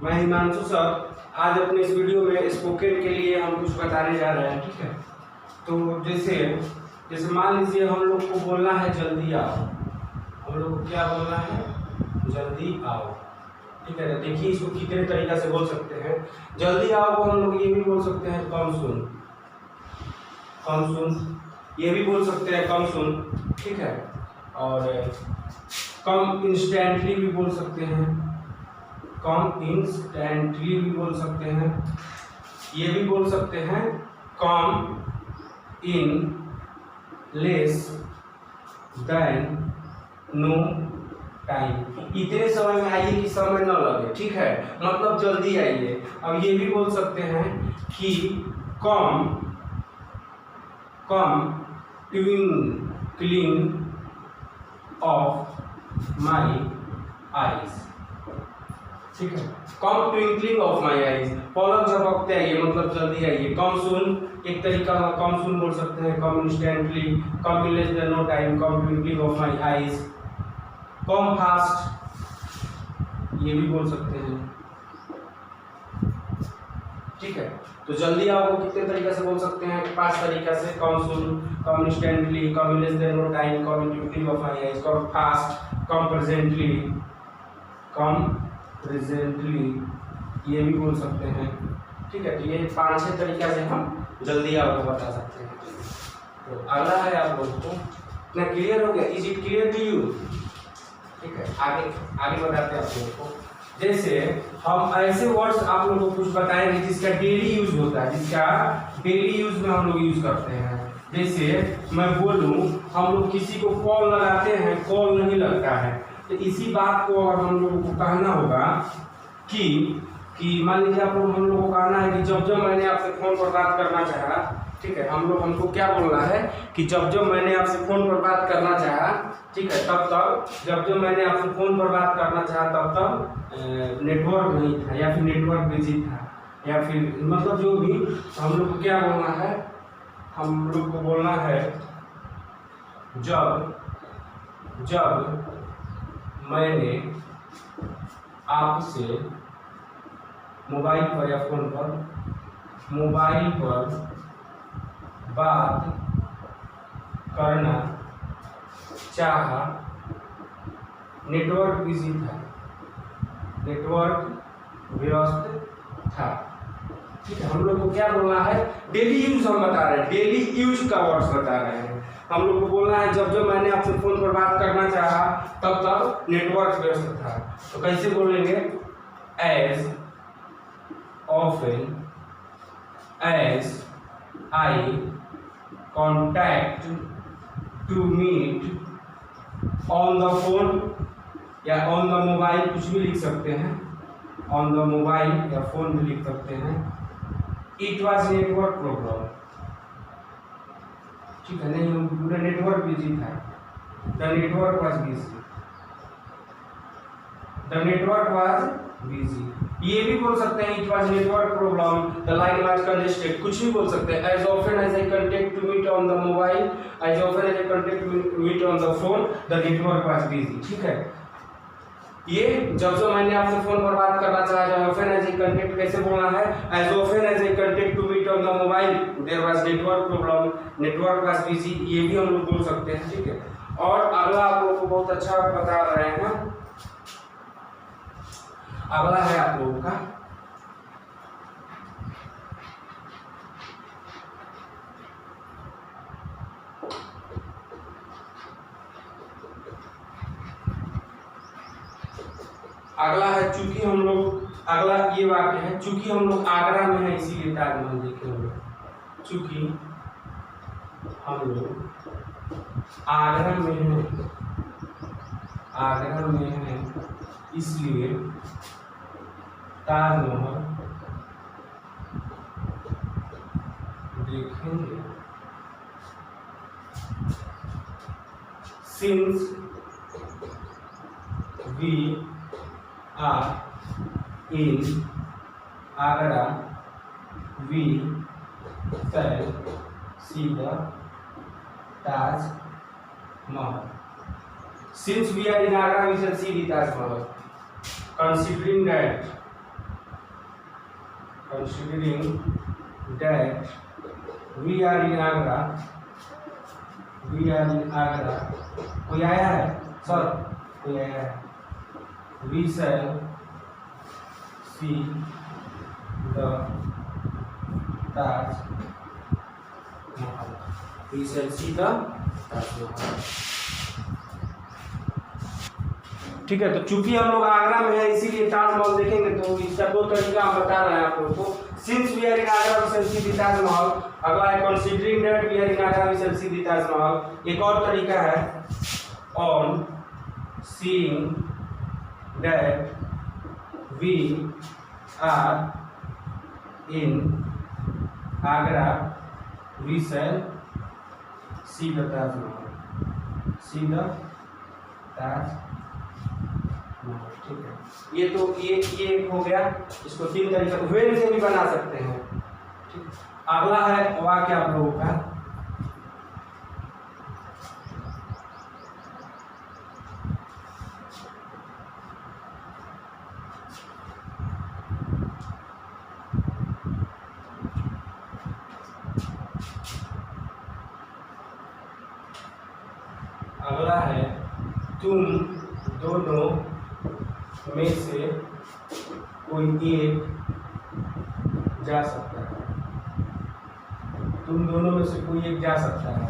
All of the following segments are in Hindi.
मैं हिमांशु सर आज अपने इस वीडियो में स्पोकन के लिए हम कुछ बताने जा रहे हैं। ठीक है, तो जैसे मान लीजिए हम लोग को बोलना है जल्दी आओ। हम लोग को क्या बोलना है? जल्दी आओ। ठीक है, देखिए इसको कितने तरीका से बोल सकते हैं। जल्दी आओ को हम लोग ये भी बोल सकते हैं कम सुन, कम सुन, ये भी बोल सकते हैं कम सुन। ठीक है, और कम इंस्टेंटली भी बोल सकते हैं, कम इंस्टेंटली भी बोल सकते हैं। ये भी बोल सकते हैं come in less than no time. इतने समय में आइए कि समय न लगे। ठीक है, मतलब जल्दी आइए। अब ये भी बोल सकते हैं कि कम ट्विंकलिंग ऑफ माई आईज। ठीक है, कम ट्विंकलिंग ऑफ माई आईज, पलक झपकते आइए, मतलब जल्दी आइए। कम सुन एक तरीका का कम सुन बोल सकते हैं, come instantly, come in less than no time, come twinkling of my eyes, come fast ये भी बोल सकते हैं। ठीक है, तो जल्दी आओ कितने तरीके से बोल सकते हैं? 5 तरीका से। Come soon, come instantly, come in less than no time, come in twinkling of my eyes, come fast, come presently ये भी बोल सकते हैं। ठीक है, तो ये 5-6 तरीका से हम जल्दी आपको बता सकते हैं। तो अगला है आप लोग को इतना क्लियर हो गया? Is it clear to you? ठीक है, आगे बताते हैं आप लोगों को। जैसे हम ऐसे वर्ड्स आप लोगों को कुछ बताएंगे जिसका डेली यूज होता है, जिसका डेली यूज में हम लोग यूज करते हैं। जैसे मैं बोलूं, हम लोग किसी को कॉल लगाते हैं, कॉल नहीं लगता है। तो इसी बात को अगर हम लोगों को कहना होगा कि मान लीजिए आप लोग हम लोग को कहना है कि जब मैंने आपसे फोन पर बात करना चाहा। ठीक है, हमको क्या बोलना है कि जब मैंने आपसे फोन पर बात करना चाहा। ठीक है, तब जब मैंने आपसे फोन पर बात करना चाहा तब नेटवर्क नहीं था, या फिर नेटवर्क बिजी था, या फिर मतलब जो भी हम लोग को क्या बोलना है, हम लोग को बोलना है जब मैंने आपसे मोबाइल पर या फोन पर बात करना चाहा, नेटवर्क बिजी था, नेटवर्क व्यस्त था। ठीक है, हम लोग को क्या बोलना है? डेली यूज हम बता रहे हैं, डेली यूज का वर्ड्स बता रहे हैं। हम लोग को बोलना है जब मैंने आपसे फोन पर बात करना चाहा तब नेटवर्क व्यस्त था। तो कैसे बोलेंगे? As often as I contact to meet on the phone या ऑन द मोबाइल, कुछ भी लिख सकते हैं। ऑन द मोबाइल या फोन भी लिख सकते हैं। It was network problem. ठीक है, नहीं पूरा नेटवर्क बिजी था। The network was busy. ये भी बोल सकते हैं it was network problem, the line was congested, कुछ भी बोल सकते हैं। As often as I contact to meet on the mobile, as often as I contact to meet on the phone, the network was busy. ठीक है, ये जब मैंने आपसे फोन पर बात करना चाहा, जब ऑफन एज आई कंटेक्ट कैसे बोलना है? As often as I contact to meet on the mobile, there was network problem, network was busy, ये भी हम लोग बोल सकते हैं। ठीक है, और अगला आप लोगों को बहुत अच्छा बता रहे हैं। अगला है आप लोगों का अगला है, चूंकि हम लोग अगला ये वाक्य है, चूंकि हम लोग आगरा में हैं इसीलिए ताजमहल देखे हम लोग। चूंकि हम लोग आगरा में हैं इसलिए ताजमहल देखेंगे। Since we are in Agra, we shall see the Taj Mahal. Since we are in Agra, we shall see the Taj Mahal. Considering that considering that we are in Agra, कोई आया है सर, कोई आया है, we shall see the Taj Mahal, we shall see the Taj Mahal। ठीक है, तो चूंकि हम लोग आगरा में है इसीलिए ताजमहल देखेंगे, तो इसका दो तरीका हम बता रहे हैं आप लोगों को। Since we are in Agra we shall see the Taj Mahal, अगला है considering that we are in Agra we shall see the Taj Mahal. एक और तरीका है on seeing that we are in Agra we shall see the Taj Mahal, see the Taj. ठीक है, ये तो ये हो गया। इसको तीन तरीके वेन से भी बना सकते हैं। ठीक, अगला है वाक्य आप लोगों का। अगला है तुम दोनों में से कोई एक जा सकता है, तुम दोनों में से कोई एक जा सकता है।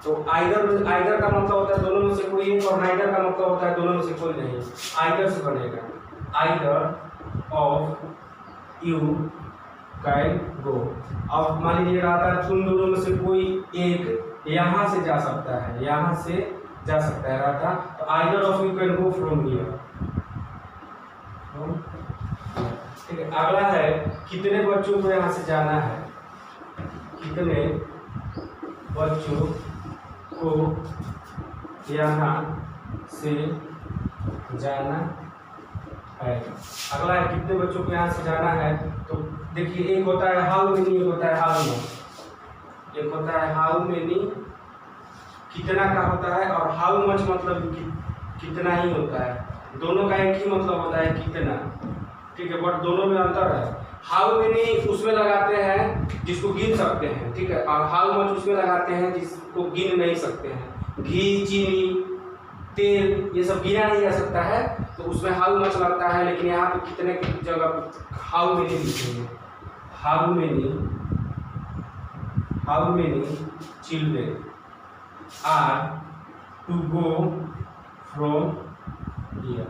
तो आइदर का मतलब होता है दोनों में से कोई एक, और नाइदर का मतलब होता है दोनों में से कोई नहीं। आइदर से बनेगा, either of you can go. अब मान लीजिए आता है तुम दोनों में से कोई एक यहाँ से जा सकता है, यहाँ से जा सकता है रहता, तो either of you can go from here. ठीक है, अगला है कितने बच्चों को यहाँ से जाना है, कितने बच्चों को यहाँ से जाना है। अगला है कितने बच्चों को यहाँ से जाना है। तो देखिए, एक होता है हाउ मेनी, एक होता है हाउ मच। एक होता है हाउ मेनी कितना का होता है, और हाउ मच मतलब कितना ही होता है। दोनों का एक ही मतलब होता है कितना। ठीक है, बट दोनों में अंतर है। हाउ मेनी उसमें लगाते हैं जिसको गिन सकते हैं, ठीक है, और हाउ मच उसमें लगाते हैं जिसको गिन नहीं सकते हैं। घी, चीनी, तेल ये सब गिना नहीं जा सकता है, तो उसमें हाउ मच लगता है। लेकिन यहाँ पे कितने की जगह हाउ मेनी लिखेंगे। How many children are to go from here.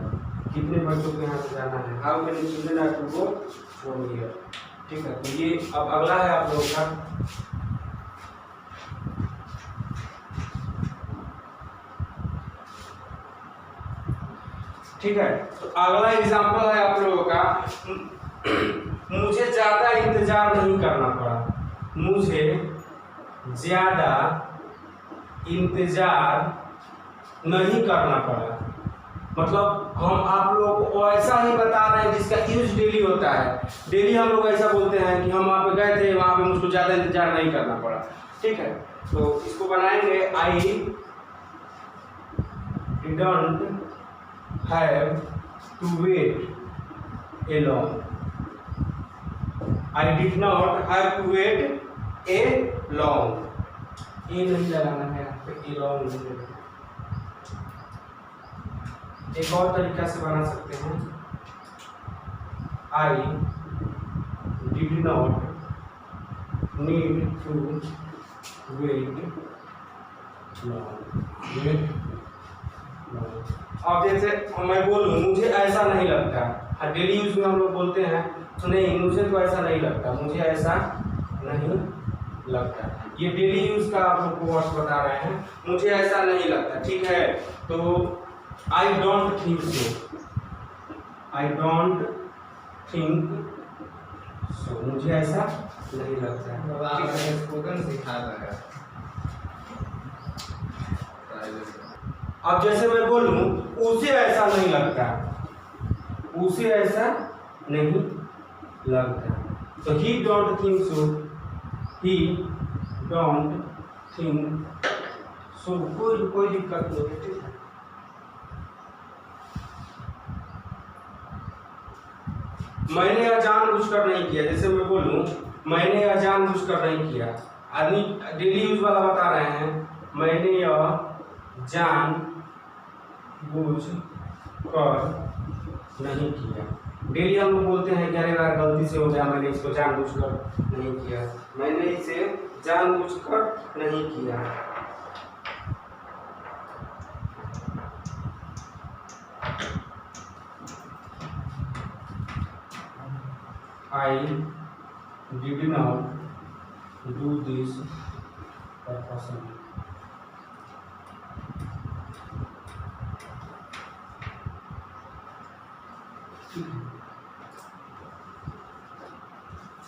कितने बच्चों को यहाँ से जाना है। How many children are to go from here. ठीक है, तो ये अब अगला है आप लोगों का। ठीक है, तो अगला एग्जाम्पल है आप लोगों का। मुझे ज्यादा इंतजार नहीं करना पड़ा, मुझे ज्यादा इंतजार नहीं करना पड़ा। मतलब हम आप लोग को ऐसा ही बता रहे हैं जिसका यूज डेली होता है। डेली हम लोग ऐसा बोलते हैं कि हम वहाँ पे गए थे, वहाँ पे मुझको ज़्यादा इंतजार नहीं करना पड़ा। ठीक है, तो इसको बनाएंगे I didn't have to wait a long. I did not have to wait a long. A नहीं लगाना है यहाँ पे, ए लॉन्ग नहीं लगाना। एक और तरीका से बना सकते हैं, I did not need to wait long. अब जैसे मैं बोलूँ मुझे ऐसा नहीं लगता, डेली यूज में हम लोग बोलते हैं तो नहीं, मुझे तो ऐसा नहीं लगता, मुझे ऐसा नहीं लगता। ये डेली यूज का आप लोग को वर्ड्स बता रहे हैं, मुझे ऐसा नहीं लगता। ठीक है, तो I don't think so, I don't think so, मुझे ऐसा नहीं लगता है। स्पोकन सिखा रहा है। अब जैसे मैं बोलूं उसे ऐसा नहीं लगता, उसे ऐसा नहीं लगता, तो ही don't think so, he don't think so. कोई दिक्कत नहीं है। ठीक है, मैंने यह जानबूझकर नहीं किया, जैसे मैं बोलूं मैंने यह जानबूझकर नहीं किया, आदमी डेली यूज वाला बता रहे हैं, मैंने यह जानबूझकर नहीं किया। डेली हम लोग बोलते हैं कि अरे यार गलती से हो गया, मैंने इसको जानबूझकर नहीं किया, मैंने इसे जानबूझकर नहीं किया। I did not do this purposely.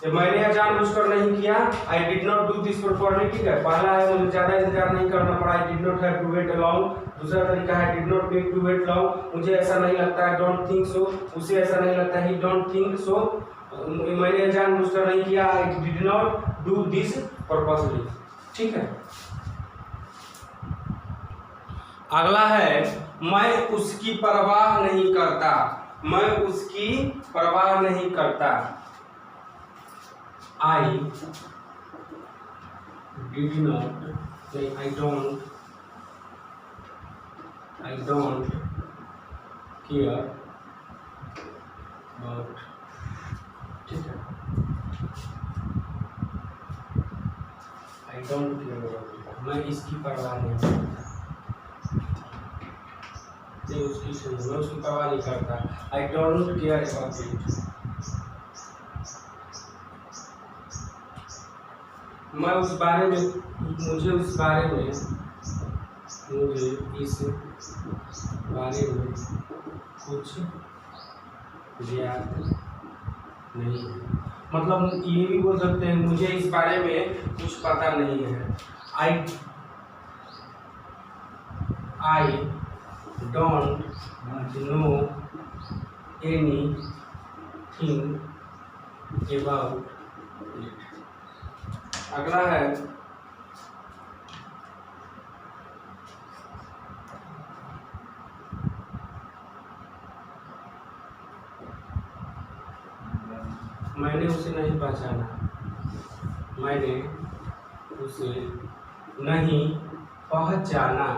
मैंने यह जानबूझकर नहीं किया, आई did not do this properly, ठीक है। पहला है मुझे ज्यादा इंतजार नहीं करना पड़ा, I did not have to wait long. दूसरा तरीका है did not need to wait long, मुझे ऐसा नहीं लगता, आई डोंट थिंक सो, उसे ऐसा नहीं लगता, ही डोंट थिंक सो। मैंने यह जानबूझकर नहीं किया, आई did not do this purposely, ठीक है। अगला है मैं उसकी परवाह नहीं करता, मैं उसकी परवाह नहीं करता। I did not, I don't care about, ठीक है, I don't care about it, मैं इसकी परवाह नहीं करता, मैं उसकी परवाह नहीं करता, I don't care about it। मैं उस बारे में, मुझे इस बारे में कुछ ज्ञात नहीं है। मतलब ये भी बोल सकते हैं मुझे इस बारे में कुछ पता नहीं है। I don't know anything about it. अगला है मैंने उसे नहीं पहचाना, मैंने उसे नहीं पहचाना,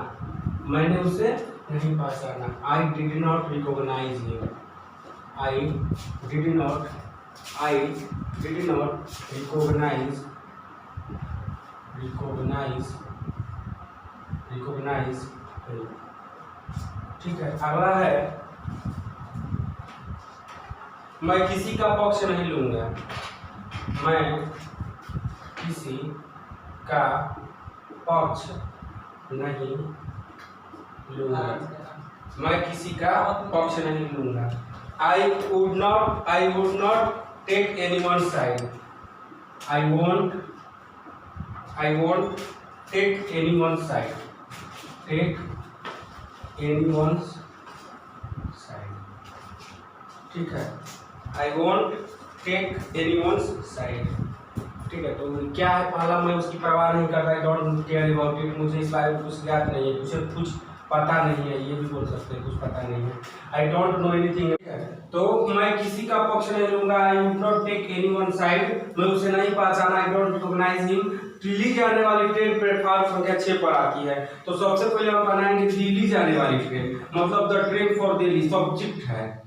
मैंने उसे नहीं पहचाना। I did not recognise him, I did not recognise, ठीक है। अगला है मैं किसी का पक्ष नहीं लूंगा, मैं किसी का पक्ष नहीं लूंगा, मैं किसी का पक्ष नहीं लूंगा। I would not take anyone's side, I won't take anyone's side, ठीक है। I won't take anyone's side, ठीक है। तो क्या है पहला, मैं उसकी परवाह नहीं करता, I don't care about it, मुझे इस बारे में कुछ ज्ञात नहीं है, कुछ पता नहीं है, ये भी बोल सकते हैं, कुछ पता नहीं है। I don't know anything, तो मैं किसी का पक्ष नहीं लूंगा, I would not take anyone's side, मैं उसे नहीं पहचाना, I don't recognize him। Delhi जाने वाली ट्रेन प्लेटफॉर्म संख्या 6 पर आती है, तो सबसे पहले हम बनाएंगे दिल्ली जाने वाली ट्रेन, मतलब the train for Delhi subject है।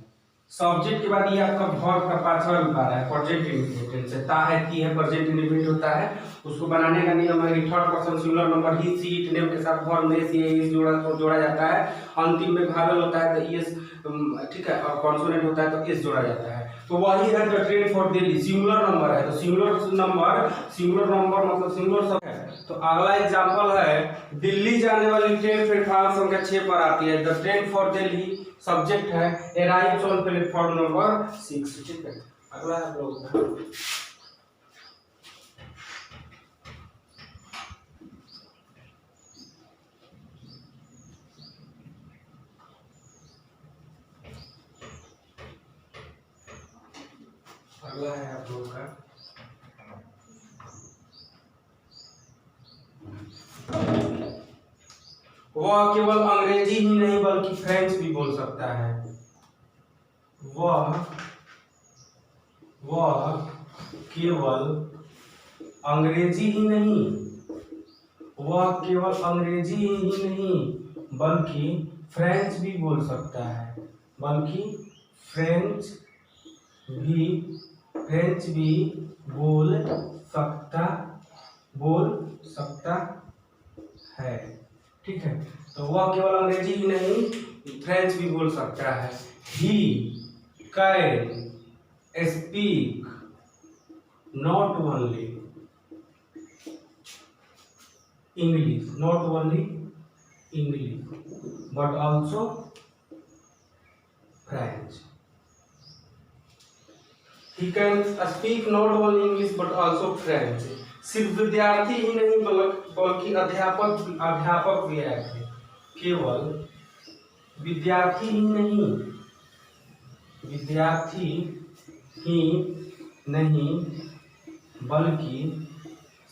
सब्जेक्ट के बाद ये आपका वर्ब का पांचवा रूप आ रहा है, प्रेजेंट इंडिपेंडेंट से ता है ती है, प्रेजेंट इंडिपेंडेंट होता है। उसको बनाने का नियम है कि third person singular number he see it name के साथ वर्ब में सी इस जोड़ा जाता है, अंतिम में वैवल होता है तो इस, ठीक है, और कॉन्सोनेंट होता है तो इस जोड़ा जाता है। तो वही है the train for Delhi, singular number है, तो सिंगुलर नंबर मतलब सिंगुलर सब है। तो अगला एग्जांपल है दिल्ली जाने वाली ट्रेन प्लेटफॉर्म संख्या 6 पर आती है, the train for Delhi subject है, अराइव्स ऑन प्लेटफॉर्म नंबर 6, ठीक है। अगला है लोग अगला है आप लोगों का वह केवल अंग्रेजी ही नहीं बल्कि फ्रेंच भी बोल सकता है, वह वह केवल अंग्रेजी ही नहीं, वह केवल अंग्रेजी ही नहीं बल्कि फ्रेंच भी बोल सकता है, बल्कि फ्रेंच भी बोल सकता है। ठीक है, तो वह केवल अंग्रेजी ही नहीं फ्रेंच भी बोल सकता है। He can speak not only English but also French. He can speak not only English but also French। सिर्फ विद्यार्थी ही नहीं बल्कि अध्यापक भी है। केवल विद्यार्थी ही नहीं बल्कि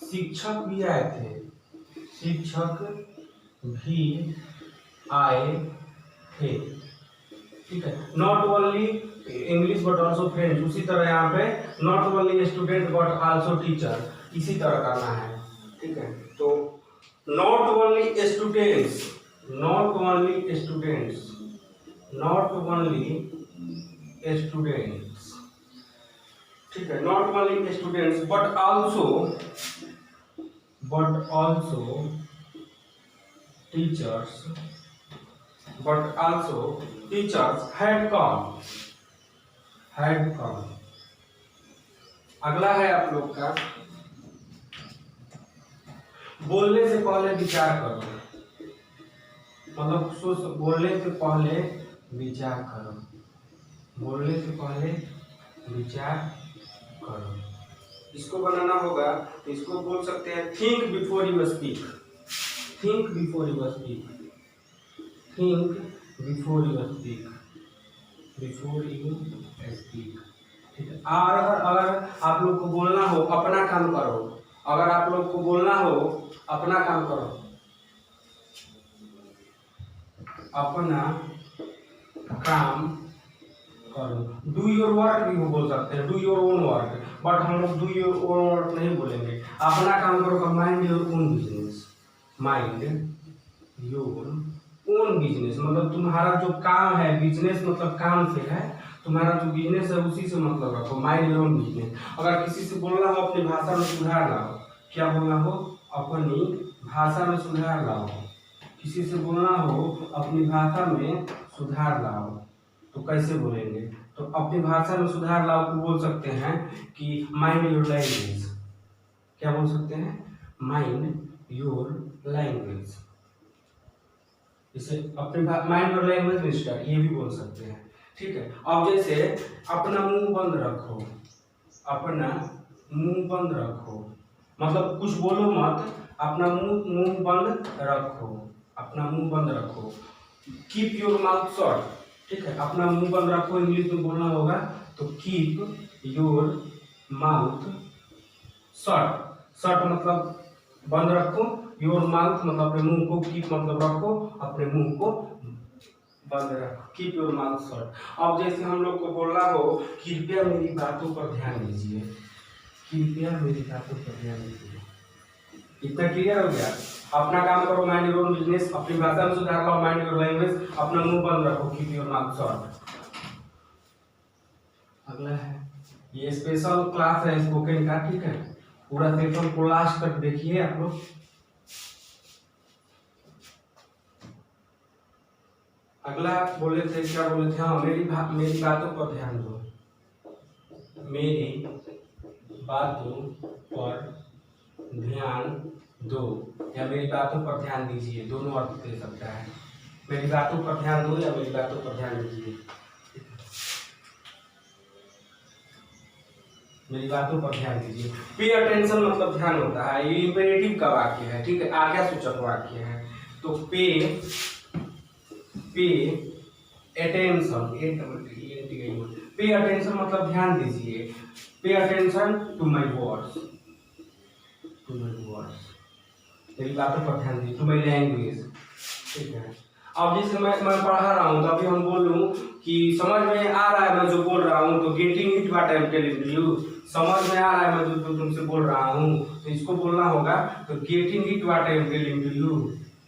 शिक्षक भी आए थे, ठीक है। Not only English but also French, उसी तरह यहाँ पे not only student but also teacher, इसी तरह करना है। ठीक है, तो नॉट ओनली स्टूडेंट्स, ठीक है, not only students but also teachers had come। अगला है आप लोग का बोलने से पहले विचार करो, मतलब बोलने से पहले विचार करो। इसको बनाना होगा तो इसको बोल सकते हैं थिंक बिफोर यू स्पीक। ठीक है, और अगर आप लोग को बोलना हो अपना काम करो, डू योर वर्क भी बोल सकते हैं, do your own work, but हम लोग डू योर ओन वर्क नहीं बोलेंगे। अपना काम करो, माइंड योर ओन बिजनेस, मतलब तुम्हारा जो काम है, बिजनेस मतलब काम से है, तुम्हारा जो बिजनेस है उसी से मतलब रखो, माइंड योर ओन बिजनेस। अगर किसी से बोलना हो अपनी भाषा में सुधार लाओ, क्या बोलना हो? अपनी भाषा में सुधार लाओ। किसी से बोलना हो अपनी भाषा में सुधार लाओ, तो कैसे बोलेंगे? तो अपनी भाषा में सुधार लाओ को बोल सकते हैं कि माइंड योर लैंग्वेज। क्या बोल सकते हैं? Mind your language. इसे अपने माइंड योर लैंग्वेज मिस्टर, ये भी बोल सकते हैं। ठीक है, अब जैसे अपना मुंह बंद रखो, मतलब कुछ बोलो मत, अपना मुंह बंद रखो। Keep your mouth shut. ठीक है, अपना मुंह बंद रखो, इंग्लिश में बोलना होगा तो कीप योर माउथ शट मतलब बंद रखो, योर माउथ मतलब अपने मुंह को, कीप मतलब रखो, अपने मुंह को बंद रखो, कीप योर माउथ शट। अब जैसे हम लोग को बोलना हो कृपया मेरी बातों पर ध्यान दीजिए, इतना क्लियर हो गया? अपना काम करो, माइंड योर ओन बिजनेस, अपनी भाषा में सुधार लाओ, माइंड योर लैंग्वेज, अपना मुंह बंद रखो, कीप योर माउथ शट। अगला है, ये स्पेशल क्लास है स्पोकन का। ठीक है, पूरा सेशन को लास्ट तक देखिए आप लोग। अगला बोले थे, क्या बोले थे? हाँ, मेरी बातों पर ध्यान दो, मेरी बातों पर ध्यान दो, या मेरी बातों पर ध्यान दीजिए, दोनों अर्थ दे सकता है। मेरी बातों पर ध्यान दो या मेरी बातों पर ध्यान दीजिए। मेरी बातों पर ध्यान दीजिए। पे अटेंशन मतलब ध्यान होता है, ये इंपेरेटिव का वाक्य है। ठीक है, आज्ञा सूचक वाक्य है। तो पे अटेंशन मतलब ध्यान दीजिए। Pay attention to my words, मेरी बातों पर ध्यान दीजिए, टू माई लैंग्वेज। ठीक है, अब जैसे मैं पढ़ा रहा हूँ तो अभी हम बोलूँ कि समझ में आ रहा है मैं जो बोल रहा हूँ, तो getting it what I am telling you, समझ में आ रहा है मैं जो तुमसे बोल रहा हूँ, तो इसको बोलना होगा। तो getting it what I am telling to you,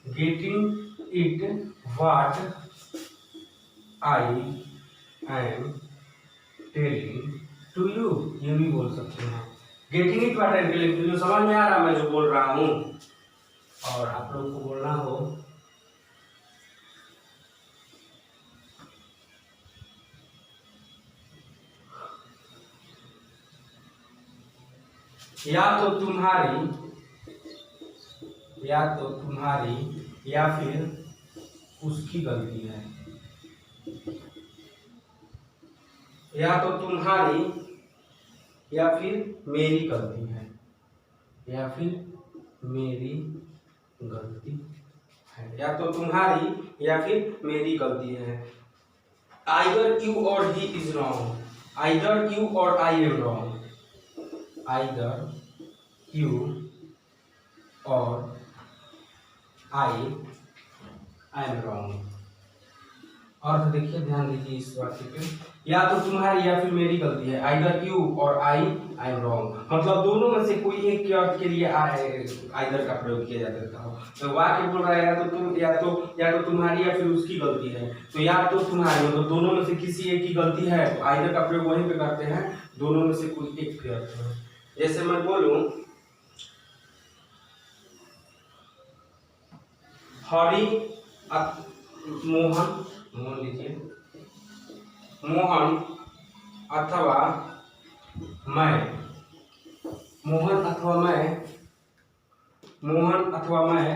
getting it what I am telling to you, ये भी बोल सकते हैं। Getting it what I am telling to you, समझ में आ रहा है मैं जो बोल रहा हूँ। और आप लोगों को बोलना हो या तो तुम्हारी या फिर उसकी गलती है, या तो तुम्हारी या फिर मेरी गलती है, या फिर मेरी गलती है, या तो तुम्हारी या फिर मेरी गलती है। आइदर यू और he is wrong, either you और I am wrong, either you और आई एम रॉन्ग। और तो देखिए ध्यान दीजिए इस वाक्य पे, या तो तुम्हारी या फिर मेरी गलती है, आइदर यू और आई एम रॉन्ग, मतलब दोनों में से कोई एक के अर्थ के लिए आइदर का प्रयोग किया जाता है। तो वाक्य बोल रहा है या तो तुम्हारी या फिर उसकी गलती है, तो या तो तुम्हारी मतलब दोनों में से किसी एक की गलती है, तो आइदर का प्रयोग वहीं पे करते हैं, दोनों में से कोई एक के अर्थ है। जैसे मैं बोलूं हरी मोहन लीजिए, मोहन अथवा मैं